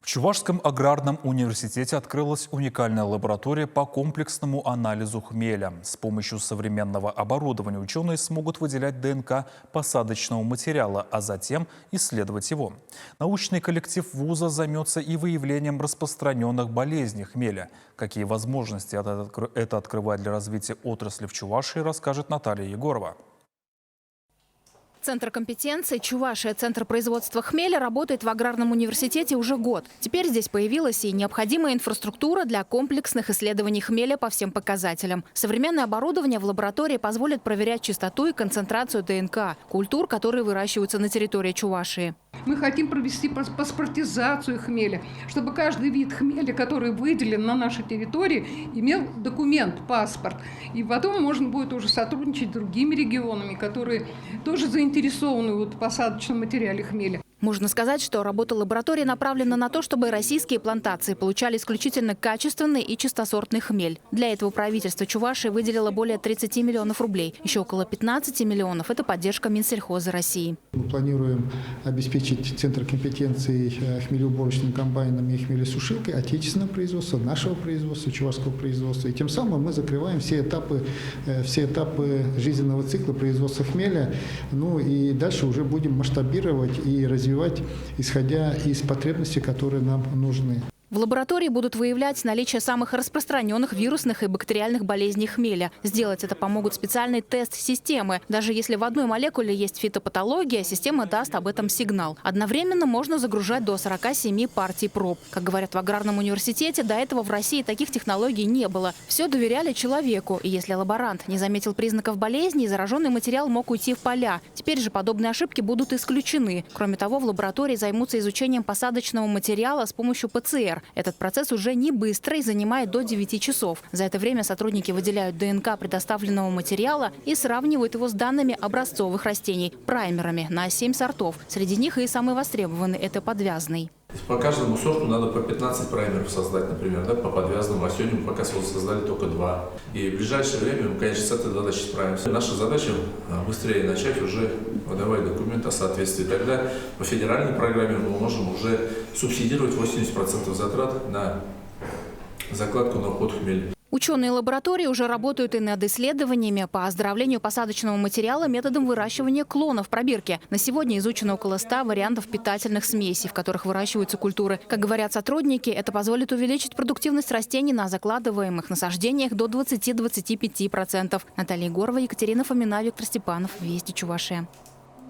В Чувашском аграрном университете открылась уникальная лаборатория по комплексному анализу хмеля. С помощью современного оборудования ученые смогут выделять ДНК посадочного материала, а затем исследовать его. Научный коллектив вуза займется и выявлением распространенных болезней хмеля. Какие возможности это открывает для развития отрасли в Чувашии, расскажет Наталья Егорова. Центр компетенции «Чувашия», центр производства хмеля, работает в аграрном университете уже год. Теперь здесь появилась и необходимая инфраструктура для комплексных исследований хмеля по всем показателям. Современное оборудование в лаборатории позволит проверять чистоту и концентрацию ДНК культур, которые выращиваются на территории Чувашии. Мы хотим провести паспортизацию хмеля, чтобы каждый вид хмеля, который выделен на нашей территории, имел документ, паспорт. И потом можно будет уже сотрудничать с другими регионами, которые тоже заинтересованы в посадочном материале хмеля. Можно сказать, что работа лаборатории направлена на то, чтобы российские плантации получали исключительно качественный и чистосортный хмель. Для этого правительство Чувашии выделило более 30 миллионов рублей. Еще около 15 миллионов – это поддержка Минсельхоза России. Мы планируем обеспечить центр компетенции хмелеуборочным комбайном и хмелесушилкой отечественного производства, нашего производства, чувашского производства. И тем самым мы закрываем все этапы жизненного цикла производства хмеля. Ну и дальше уже будем масштабировать и развивать, исходя из потребностей, которые нам нужны. В лаборатории будут выявлять наличие самых распространенных вирусных и бактериальных болезней хмеля. Сделать это помогут специальный тест системы. Даже если в одной молекуле есть фитопатология, система даст об этом сигнал. Одновременно можно загружать до 47 партий проб. Как говорят в аграрном университете, до этого в России таких технологий не было. Все доверяли человеку. И если лаборант не заметил признаков болезни, зараженный материал мог уйти в поля. Теперь же подобные ошибки будут исключены. Кроме того, в лаборатории займутся изучением посадочного материала с помощью ПЦР. Этот процесс уже не быстрый, занимает до 9 часов. За это время сотрудники выделяют ДНК предоставленного материала и сравнивают его с данными образцовых растений – праймерами на 7 сортов. Среди них и самый востребованный – это подвязный. По каждому сорту надо по 15 праймеров создать, например, да, по подвязному, а сегодня мы пока создали только 2. И в ближайшее время мы, конечно, с этой задачей справимся. Наша задача быстрее начать уже выдавать документы о соответствии. Тогда по федеральной программе мы можем уже субсидировать 80% затрат на закладку на уход хмеля. Ученые лаборатории уже работают и над исследованиями по оздоровлению посадочного материала методом выращивания клонов пробирки. На сегодня изучено около 100 вариантов питательных смесей, в которых выращиваются культуры. Как говорят сотрудники, это позволит увеличить продуктивность растений на закладываемых насаждениях до 20-25%. Наталья Егорова, Екатерина Фомина, Виктор Степанов. Вести Чувашия.